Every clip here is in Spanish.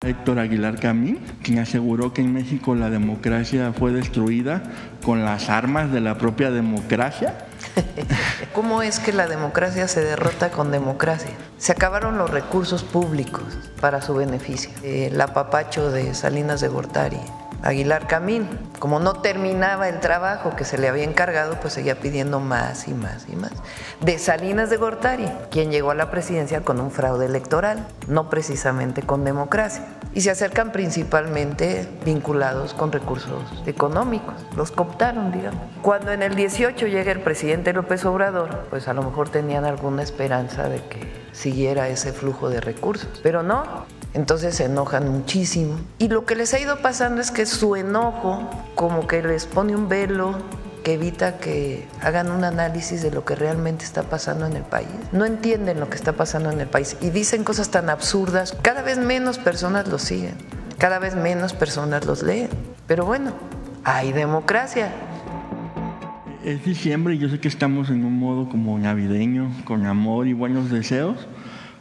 Héctor Aguilar Camín, quien aseguró que en México la democracia fue destruida con las armas de la propia democracia. ¿Cómo es que la democracia se derrota con democracia? Se acabaron los recursos públicos para su beneficio. El apapacho de Salinas de Gortari, Aguilar Camín, como no terminaba el trabajo que se le había encargado, pues seguía pidiendo más y más y más. De Salinas de Gortari, quien llegó a la presidencia con un fraude electoral, no precisamente con democracia. Y se acercan principalmente vinculados con recursos económicos, los cooptaron, digamos. Cuando en el 18 llega el presidente López Obrador, pues a lo mejor tenían alguna esperanza de que siguiera ese flujo de recursos, pero no. Entonces se enojan muchísimo. Y lo que les ha ido pasando es que su enojo como que les pone un velo que evita que hagan un análisis de lo que realmente está pasando en el país. No entienden lo que está pasando en el país y dicen cosas tan absurdas. Cada vez menos personas los siguen, cada vez menos personas los leen. Pero bueno, hay democracia. Es diciembre y yo sé que estamos en un modo como navideño, con amor y buenos deseos,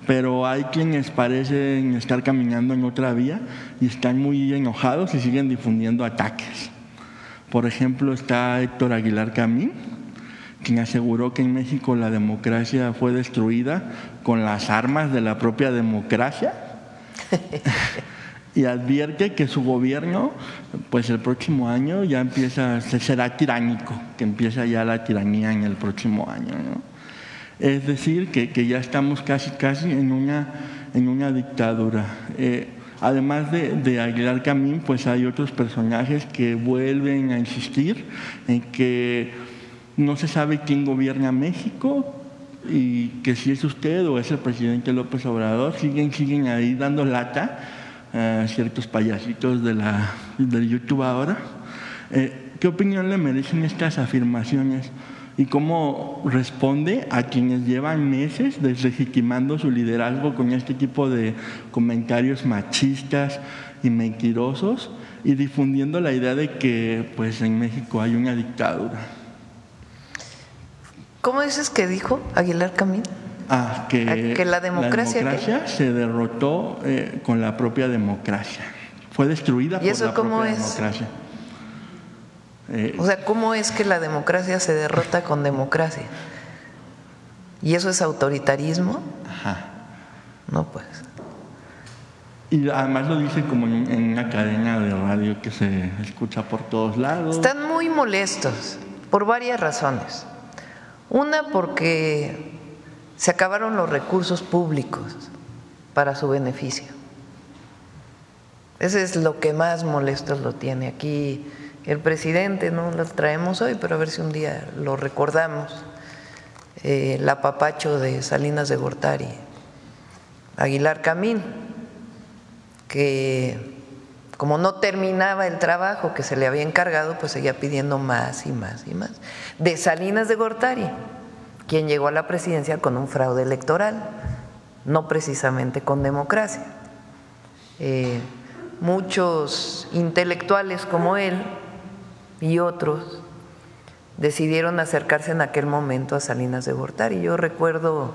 pero hay quienes parecen estar caminando en otra vía y están muy enojados y siguen difundiendo ataques. Por ejemplo, está Héctor Aguilar Camín, quien aseguró que en México la democracia fue destruida con las armas de la propia democracia y advierte que su gobierno, pues el próximo año ya será tiránico, que empieza ya la tiranía en el próximo año, ¿no? Es decir, que ya estamos casi en una dictadura. Además de Aguilar Camín, pues hay otros personajes que vuelven a insistir en que no se sabe quién gobierna México y que si es usted o es el presidente López Obrador, siguen ahí dando lata a ciertos payasitos del YouTube ahora. ¿Qué opinión le merecen estas afirmaciones? ¿Y cómo responde a quienes llevan meses deslegitimando su liderazgo con este tipo de comentarios machistas y mentirosos y difundiendo la idea de que pues en México hay una dictadura? ¿Cómo dices que dijo Aguilar Camín? Que la democracia se derrotó con la propia democracia. Fue destruida por la propia democracia. O sea, ¿cómo es que la democracia se derrota con democracia? ¿Y eso es autoritarismo? Ajá. No, pues. Y además lo dice como en una cadena de radio que se escucha por todos lados. Están muy molestos por varias razones. Una, porque se acabaron los recursos públicos para su beneficio. Ese es lo que más molestos lo tiene aquí. El presidente no lo traemos hoy, pero a ver si un día lo recordamos. El apapacho de Salinas de Gortari, Aguilar Camín, que como no terminaba el trabajo que se le había encargado, pues seguía pidiendo más y más y más. De Salinas de Gortari, quien llegó a la presidencia con un fraude electoral, no precisamente con democracia. Muchos intelectuales como él y otros decidieron acercarse en aquel momento a Salinas de Gortari. Yo recuerdo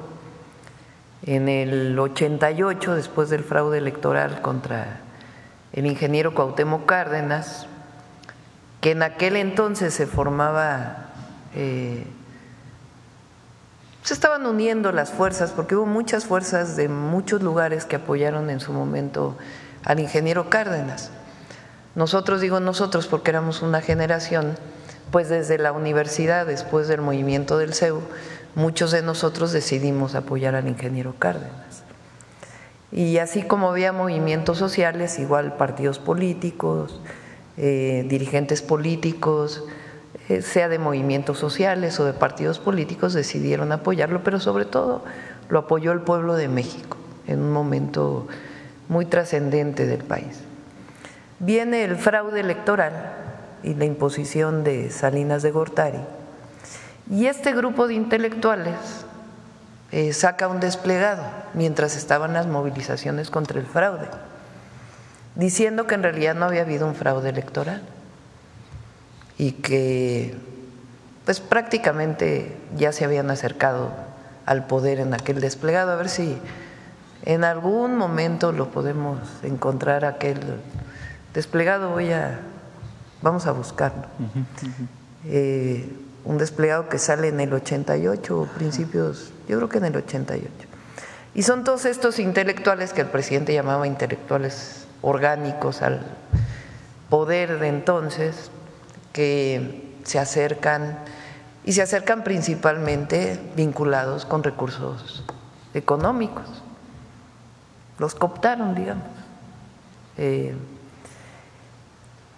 en el 88, después del fraude electoral contra el ingeniero Cuauhtémoc Cárdenas, que en aquel entonces se formaba, se estaban uniendo las fuerzas, porque hubo muchas fuerzas de muchos lugares que apoyaron en su momento al ingeniero Cárdenas. Nosotros, digo nosotros porque éramos una generación, pues desde la universidad, después del movimiento del CEU, muchos de nosotros decidimos apoyar al ingeniero Cárdenas. Y así como había movimientos sociales, igual partidos políticos, dirigentes políticos, sea de movimientos sociales o de partidos políticos, decidieron apoyarlo, pero sobre todo lo apoyó el pueblo de México en un momento muy trascendente del país. Viene el fraude electoral y la imposición de Salinas de Gortari, y este grupo de intelectuales saca un desplegado mientras estaban las movilizaciones contra el fraude, diciendo que en realidad no había habido un fraude electoral y que pues prácticamente ya se habían acercado al poder en aquel desplegado. A ver si En algún momento lo podemos encontrar aquel desplegado, vamos a buscarlo. Un desplegado que sale en el 88, principios, yo creo que en el 88. Y son todos estos intelectuales que el presidente llamaba intelectuales orgánicos al poder de entonces, que se acercan, y se acercan principalmente vinculados con recursos económicos. Los cooptaron, digamos.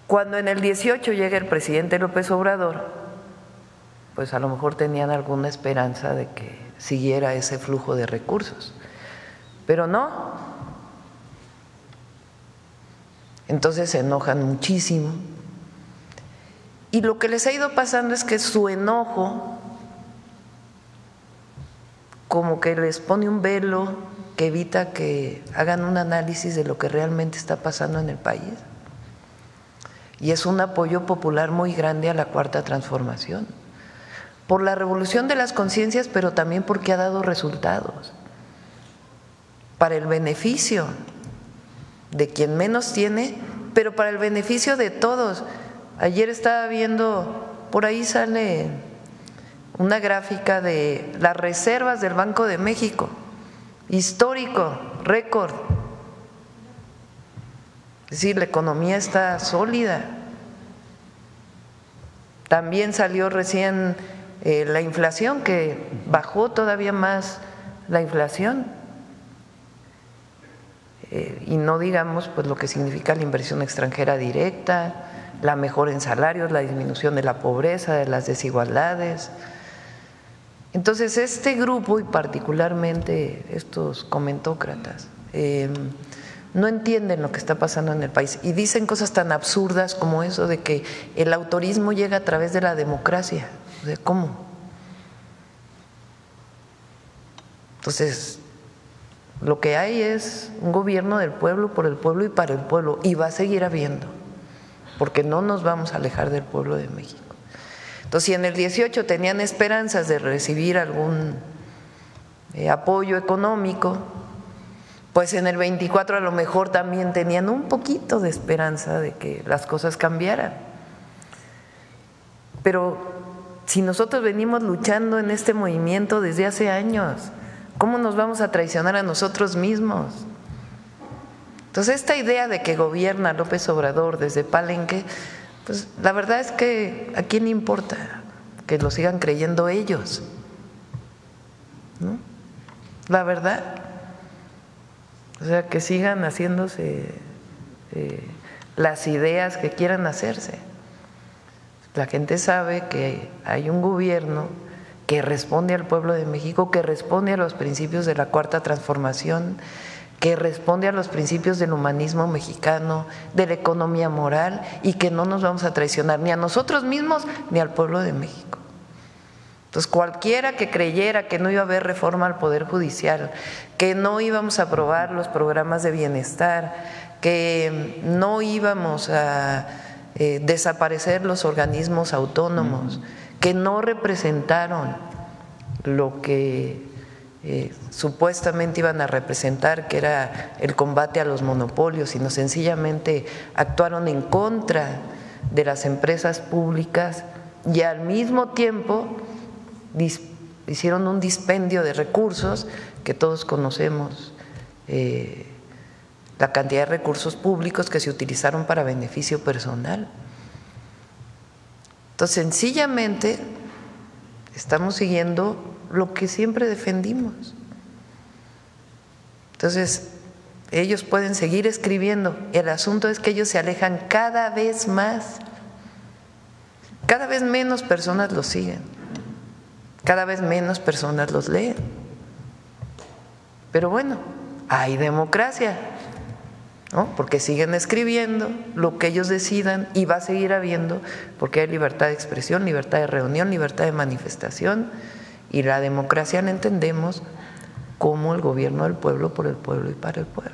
Cuando en el 18 llega el presidente López Obrador, pues a lo mejor tenían alguna esperanza de que siguiera ese flujo de recursos, pero no. Entonces se enojan muchísimo y lo que les ha ido pasando es que su enojo como que les pone un velo que evita que hagan un análisis de lo que realmente está pasando en el país. Y es un apoyo popular muy grande a la Cuarta Transformación, por la revolución de las conciencias, pero también porque ha dado resultados para el beneficio de quien menos tiene, pero para el beneficio de todos. Ayer estaba viendo, por ahí sale una gráfica de las reservas del Banco de México, histórico, récord. Es decir, la economía está sólida. También salió recién la inflación, que bajó todavía más la inflación. Y no digamos pues lo que significa la inversión extranjera directa, la mejora en salarios, la disminución de la pobreza, de las desigualdades. Entonces este grupo y particularmente estos comentócratas no entienden lo que está pasando en el país y dicen cosas tan absurdas como eso de que el autorismo llega a través de la democracia. O sea, ¿cómo? Entonces, lo que hay es un gobierno del pueblo, por el pueblo y para el pueblo, y va a seguir habiendo, porque no nos vamos a alejar del pueblo de México. Entonces, si en el 18 tenían esperanzas de recibir algún apoyo económico, pues en el 24 a lo mejor también tenían un poquito de esperanza de que las cosas cambiaran. Pero si nosotros venimos luchando en este movimiento desde hace años, ¿cómo nos vamos a traicionar a nosotros mismos? Entonces, esta idea de que gobierna López Obrador desde Palenque, pues la verdad es que ¿a quién le importa? Que lo sigan creyendo ellos, ¿no? La verdad. O sea, que sigan haciéndose las ideas que quieran hacerse. La gente sabe que hay un gobierno que responde al pueblo de México, que responde a los principios de la Cuarta Transformación, que responde a los principios del humanismo mexicano, de la economía moral, y que no nos vamos a traicionar ni a nosotros mismos ni al pueblo de México. Entonces, cualquiera que creyera que no iba a haber reforma al Poder Judicial, que no íbamos a aprobar los programas de bienestar, que no íbamos a desaparecer los organismos autónomos, que no representaron lo que supuestamente iban a representar, que era el combate a los monopolios, sino sencillamente actuaron en contra de las empresas públicas y al mismo tiempo hicieron un dispendio de recursos que todos conocemos, la cantidad de recursos públicos que se utilizaron para beneficio personal. Entonces, sencillamente estamos siguiendo lo que siempre defendimos. Entonces, ellos pueden seguir escribiendo. El asunto es que ellos se alejan cada vez más. Cada vez menos personas los siguen. Cada vez menos personas los leen. Pero bueno, hay democracia, ¿no? Porque siguen escribiendo lo que ellos decidan y va a seguir habiendo, porque hay libertad de expresión, libertad de reunión, libertad de manifestación, y la democracia la entendemos como el gobierno del pueblo, por el pueblo y para el pueblo.